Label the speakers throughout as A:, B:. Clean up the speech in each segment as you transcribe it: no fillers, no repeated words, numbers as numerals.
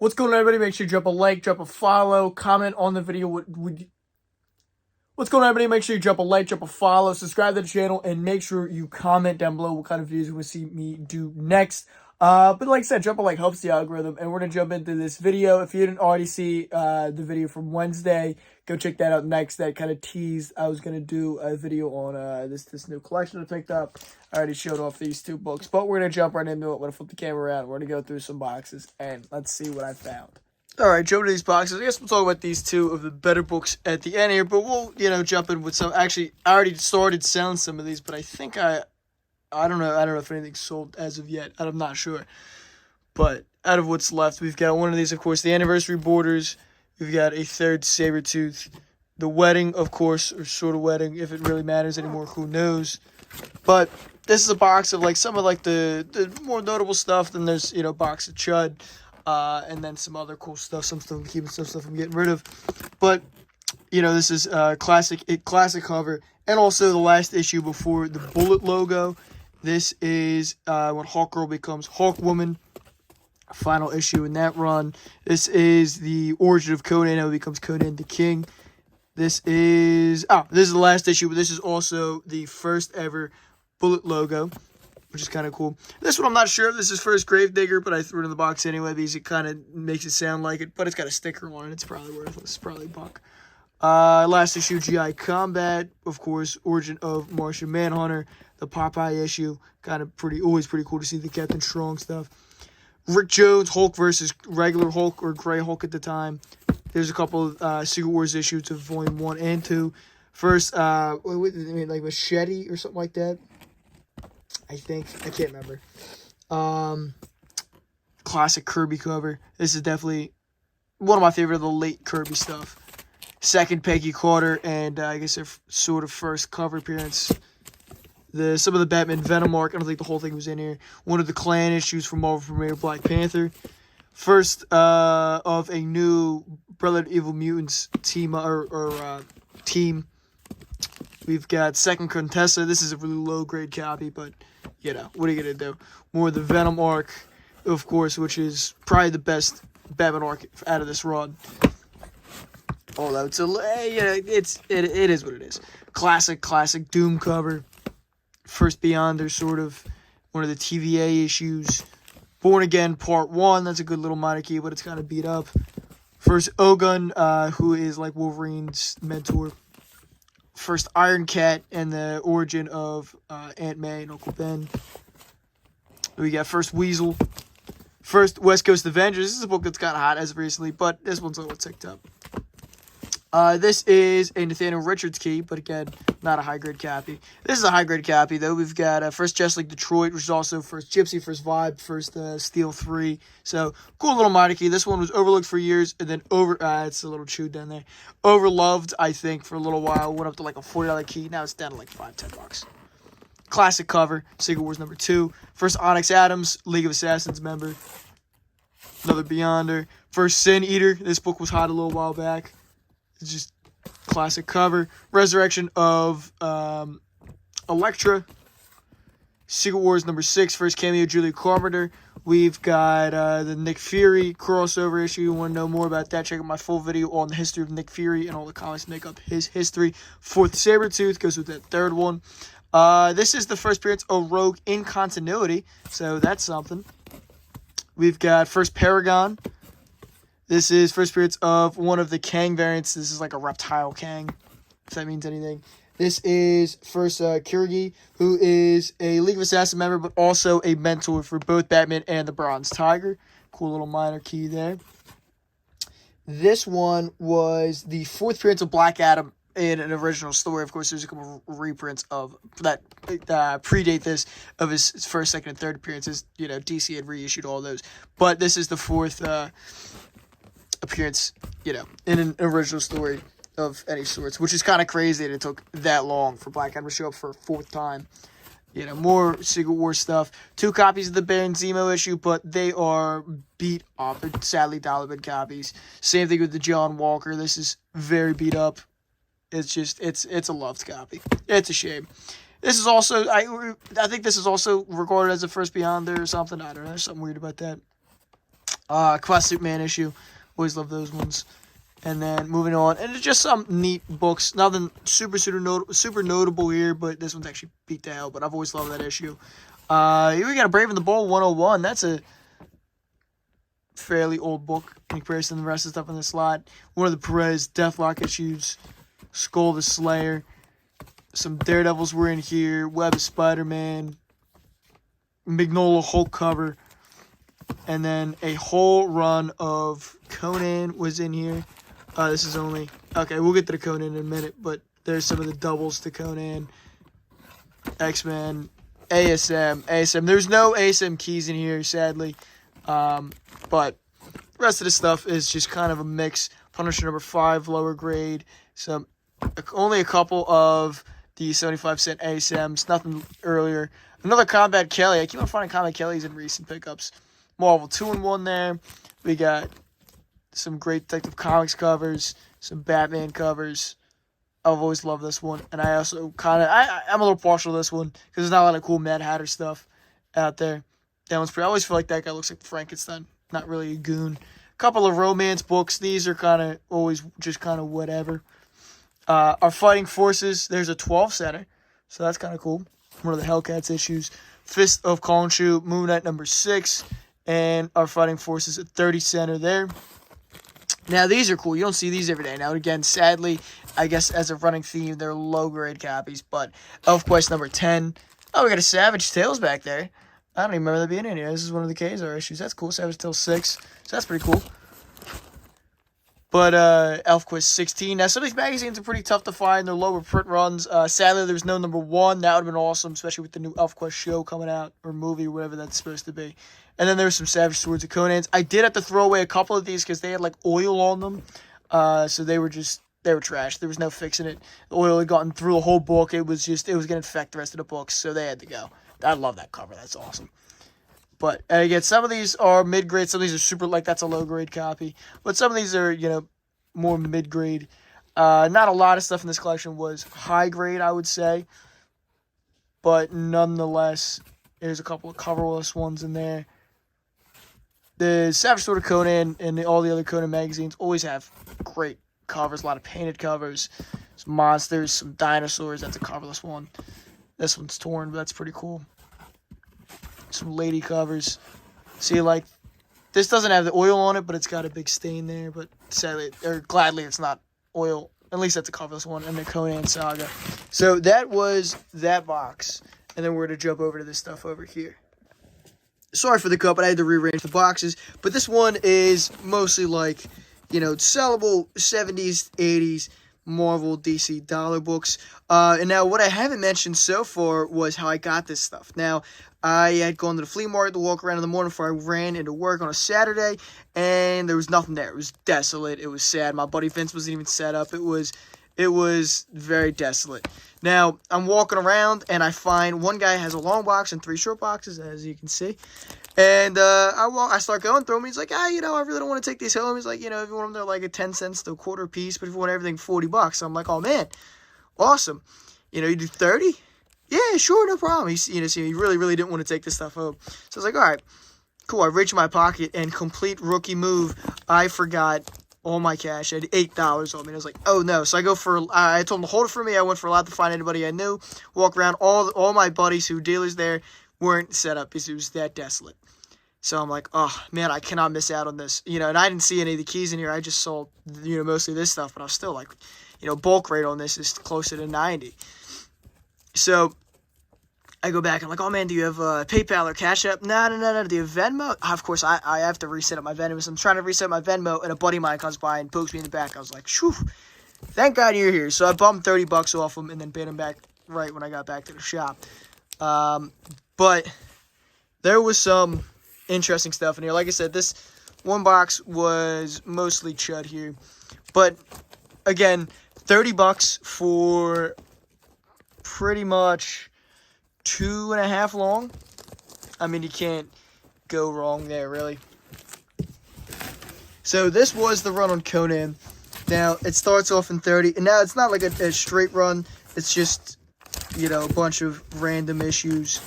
A: What's going on, everybody? Make sure you drop a like, drop a follow, comment on the video. What's going on, everybody? Make sure you drop a like, drop a follow, subscribe to the channel, and make sure you comment down below what kind of videos you want to see me do next. But like I said, drop a like helps the algorithm, and we're going to jump into this video. If you didn't already see the video from Wednesday, go check that out next. That kind of teased I was going to do a video on this new collection I picked up. I already showed off these two books, but we're going to jump right into it. I'm going to flip the camera around. We're going to go through some boxes, and let's see what I found. Alright, jump into these boxes. I guess we'll talk about these two of the better books at the end here, but we'll, jump in with some. Actually, I already started selling some of these, but I think I don't know if anything's sold as of yet. I'm not sure. But out of what's left, we've got one of these, of course, the Anniversary Borders. We've got a third Sabretooth. The Wedding, of course, or sort of Wedding, if it really matters anymore, who knows. But this is a box of, some of, the more notable stuff. Then there's, a box of Chud. And then some other cool stuff, some stuff I'm keeping, some stuff I'm getting rid of. But, this is classic cover. And also the last issue before the Bullet logo. This is when Hawkgirl becomes Hawkwoman. Final issue in that run. This is the origin of Conan, how he becomes Conan the King. This is the last issue, but this is also the first ever Bullet logo, which is kind of cool. This one I'm not sure if this is First Gravedigger, but I threw it in the box anyway because it kind of makes it sound like it. But it's got a sticker on it. It's probably worthless. It's probably a buck. Last issue, GI Combat, of course, origin of Martian Manhunter. The Popeye issue, always pretty cool to see the Captain Strong stuff. Rick Jones, Hulk versus regular Hulk or Gray Hulk at the time. There's a couple of Secret Wars issues of Volume 1 and 2. First, Machete or something like that. I think. I can't remember. Classic Kirby cover. This is definitely one of my favorite of the late Kirby stuff. Second Peggy Carter, and I guess their sort of first cover appearance. Some of the Batman Venom arc. I don't think the whole thing was in here. One of the Clan issues from Marvel Premiere Black Panther. First of a new Brotherhood of Evil Mutants team. We've got Second Contessa. This is a really low-grade copy, but, what are you going to do? More of the Venom arc, of course, which is probably the best Batman arc out of this run. Although it is what it is. Classic Doom cover. First Beyonder, sort of one of the TVA issues. Born Again Part 1. That's a good little monarchy, but it's kind of beat up. First Ogun, who is like Wolverine's mentor. First Iron Cat and the origin of Aunt May and Uncle Ben. We got First Weasel. First West Coast Avengers. This is a book that's kind of hot as of recently, but this one's a little ticked up. This is a Nathaniel Richards key, but again, not a high-grade copy. This is a high-grade copy, though. We've got First Justice League Detroit, which is also First Gypsy, First Vibe, First Steel 3. So, cool little minor key. This one was overlooked for years, and then it's a little chewed down there. Overloved, I think, for a little while. Went up to like a $40 key. Now it's down to like $5-10. Classic cover, Secret Wars number 2. First Onyx Adams, League of Assassins member. Another Beyonder. First Sin Eater. This book was hot a little while back. It's just classic cover. Resurrection of Elektra. Secret Wars number 6. First cameo, Julia Carpenter. We've got the Nick Fury crossover issue. You want to know more about that? Check out my full video on the history of Nick Fury and all the comics that make up his history. Fourth Sabretooth goes with that third one. This is the first appearance of Rogue in continuity, so that's something. We've got First Paragon. This is first appearance of one of the Kang variants. This is like a reptile Kang, if that means anything. This is first Kirigi, who is a League of Assassins member, but also a mentor for both Batman and the Bronze Tiger. Cool little minor key there. This one was the fourth appearance of Black Adam in an original story. Of course, there's a couple of reprints of that predate this, of his first, second, and third appearances. DC had reissued all those. But this is the fourth appearance, in an original story of any sorts, which is kind of crazy that it took that long for Black Adam to show up for a fourth time. More Secret Wars stuff. 2 copies of the Baron Zemo issue, but they are beat up. They're sadly dollar-bin copies. Same thing with the John Walker. This is very beat up. It's just, it's a loved copy. It's a shame. This is also, I think this is also recorded as a First Beyonder or something. I don't know. There's something weird about that. Quest Superman issue. Always love those ones. And then moving on, and it's just some neat books. Nothing super notable here, but this one's actually beat to hell. But I've always loved that issue. Here we got a Brave and the Bold 101. That's a fairly old book in comparison to the rest of the stuff in this slot. One of the Perez Deathlock issues, Skull the Slayer. Some Daredevils were in here. Web of Spider-Man. Mignola Hulk cover. And then a whole run of Conan was in here. This is only... Okay, we'll get to the Conan in a minute, but there's some of the doubles to Conan. X-Men, ASM. There's no ASM keys in here, sadly. But the rest of the stuff is just kind of a mix. Punisher number 5, lower grade. Only a couple of the 75-cent ASMs, nothing earlier. Another Combat Kelly. I keep on finding Combat Kellys in recent pickups. Marvel 2-in-1 there. We got some great Detective Comics covers, some Batman covers. I've always loved this one. And I also I'm a little partial to this one because there's not a lot of cool Mad Hatter stuff out there. That one's pretty. I always feel like that guy looks like Frankenstein. Not really a goon. Couple of romance books. These are kind of always just kind of whatever. Our Fighting Forces. There's a 12 center. So that's kind of cool. One of the Hellcats issues. Fist of Khonshu. Moon Knight number 6. And our Fighting Forces at 30 center there. Now, these are cool. You don't see these every day. Now, again, sadly, I guess as a running theme, they're low-grade copies. But ElfQuest number 10. Oh, we got a Savage Tales back there. I don't even remember that being in here. This is one of the KZR issues. That's cool. Savage Tales 6. So that's pretty cool. But ElfQuest 16. Now, some of these magazines are pretty tough to find. They're lower print runs. Sadly, there's no number 1. That would have been awesome, especially with the new ElfQuest show coming out, or movie, or whatever that's supposed to be. And then there's some Savage Swords of Conan's. I did have to throw away a couple of these because they had, like, oil on them. So they were trash. There was no fixing it. The oil had gotten through the whole book. It was going to infect the rest of the books, so they had to go. I love that cover. That's awesome. But, and again, some of these are mid-grade. Some of these are super, like, that's a low-grade copy. But some of these are, more mid-grade. Not a lot of stuff in this collection was high-grade, I would say. But nonetheless, there's a couple of coverless ones in there. The Savage Sword of Conan and all the other Conan magazines always have great covers. A lot of painted covers. Some monsters, some dinosaurs. That's a coverless one. This one's torn, but that's pretty cool. Some lady covers. See, like, this doesn't have the oil on it, but it's got a big stain there. But sadly, or gladly, it's not oil. At least that's a coverless one. And the Conan Saga. So that was that box. And then we're going to jump over to this stuff over here. Sorry for the cut, but I had to rearrange the boxes. But this one is mostly like, sellable 70s, 80s Marvel, DC dollar books. And now what I haven't mentioned so far was how I got this stuff. Now, I had gone to the flea market to walk around in the morning before I ran into work on a Saturday, and there was nothing there. It was desolate. It was sad. My buddy Vince wasn't even set up. It was very desolate. Now, I'm walking around, and I find one guy has a long box and 3 short boxes, as you can see. And I start going through them. He's like, I really don't want to take these home. He's like, if you want them, they're like a 10 cents to a quarter a piece, but if you want everything, $40. So I'm like, oh, man, awesome. You do 30? Yeah, sure, no problem. He really, really didn't want to take this stuff home. So I was like, all right, cool. I reached in my pocket, and complete rookie move, I forgot all my cash. I had $8 on me. I was like, oh no. So I told him to hold it for me. I went for a lot to find anybody I knew. Walk around. All my buddies who were dealers there weren't set up because it was that desolate. So I'm like, oh man, I cannot miss out on this. And I didn't see any of the keys in here. I just saw, mostly this stuff, but I was still like, bulk rate on this is closer to 90. So I go back. I'm like, oh man, do you have PayPal or Cash App? No. Do you have Venmo? Of course, I have to reset up my Venmo. So I'm trying to reset my Venmo, and a buddy of mine comes by and pokes me in the back. I was like, shoo, thank God you're here. So I bumped $30 off him and then paid him back right when I got back to the shop. But there was some interesting stuff in here. Like I said, this one box was mostly chud here. But again, $30 for pretty much 2.5 long. I mean, you can't go wrong there, really. So this was the run on Conan. Now, it starts off in 30. And now it's not like a straight run. It's just, a bunch of random issues.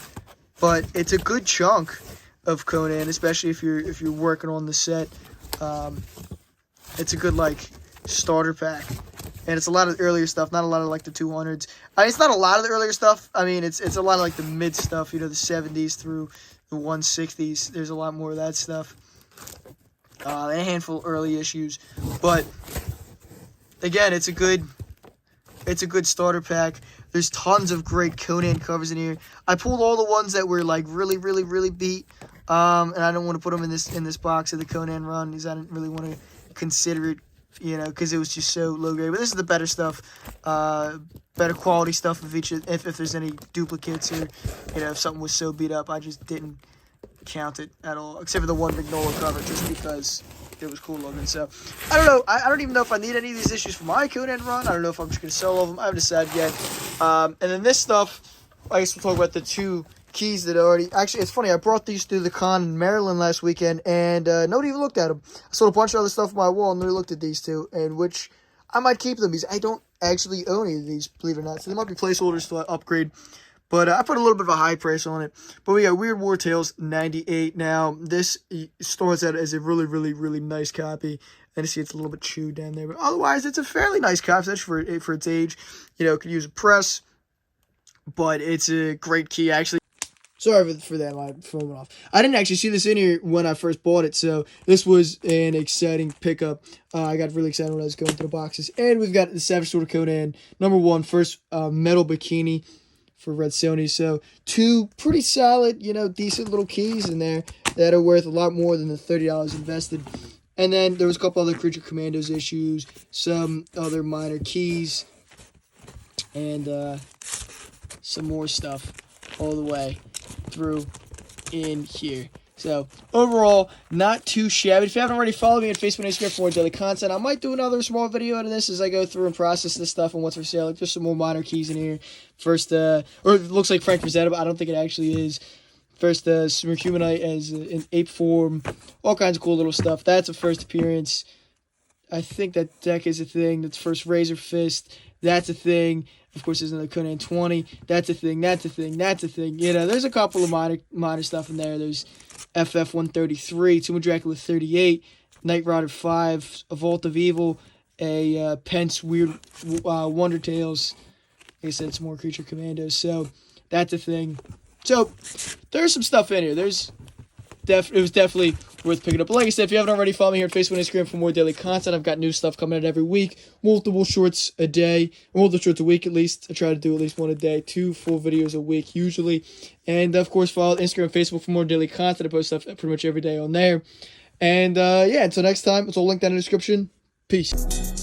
A: But it's a good chunk of Conan, especially if you're working on the set. It's a good like starter pack, and it's a lot of the earlier stuff, not a lot of like the 200s. It's not a lot of the earlier stuff. I mean, it's a lot of like the mid stuff, the 70s through the 160s. There's a lot more of that stuff. And a handful of early issues, but again, it's a good starter pack. There's tons of great Conan covers in here. I pulled all the ones that were like really, really, really beat, and I don't want to put them in this box of the Conan run because I didn't really want to consider it, because it was just so low grade. But this is the better stuff, better quality stuff of each. If there's any duplicates or if something was so beat up, I just didn't count it at all, except for the one Magnolia cover, just because it was cool looking. So I don't know. I don't even know if I need any of these issues for my Conan run. I don't know if I'm just gonna sell all of them. I haven't decided yet. And then this stuff, I guess we'll talk about the two keys that already. Actually, it's funny. I brought these to the con in Maryland last weekend, and nobody even looked at them. I saw a bunch of other stuff on my wall, and nobody looked at these two, and which I might keep them because I don't actually own any of these, believe it or not. So they might be placeholders to upgrade. But I put a little bit of a high price on it. But we got Weird War Tales 98. Now, this starts out as a really, really, really nice copy. And you see it's a little bit chewed down there. But otherwise, it's a fairly nice copy, especially for its age. Could use a press. But it's a great key, actually. Sorry for that, my phone went off. I didn't actually see this in here when I first bought it. So this was an exciting pickup. I got really excited when I was going through the boxes. And we've got the Savage Sword of Conan. #1, first metal bikini for Red Sony. So two pretty solid, decent little keys in there that are worth a lot more than the $30 invested. And then there was a couple other Creature Commandos issues, some other minor keys, and some more stuff all the way through in here. So, overall, not too shabby. If you haven't already followed me on Facebook and Instagram for more daily content, I might do another small video out of this as I go through and process this stuff and what's for sale. Like, there's some more minor keys in here. First, or it looks like Frank Frazetta, but I don't think it actually is. First, Mercumanite as in ape form. All kinds of cool little stuff. That's a first appearance. I think that deck is a thing. That's first Razor Fist. That's a thing. Of course, there's another Conan 20. That's a thing. That's a thing. That's a thing. There's a couple of minor stuff in there. There's FF 133, Tomb of Dracula 38, Knight Rider 5, A Vault of Evil, a Pence Weird Wonder Tales. Like I said, it's more Creature Commandos, so that's a thing. So there's some stuff in here. It was definitely worth picking up. But like I said, if you haven't already, follow me here on Facebook and Instagram for more daily content. I've got new stuff coming out every week. Multiple shorts a day. Multiple shorts a week at least. I try to do at least one a day. 2 full videos a week usually. And of course, follow Instagram and Facebook for more daily content. I post stuff pretty much every day on there. And yeah, until next time, it's all linked down in the description. Peace.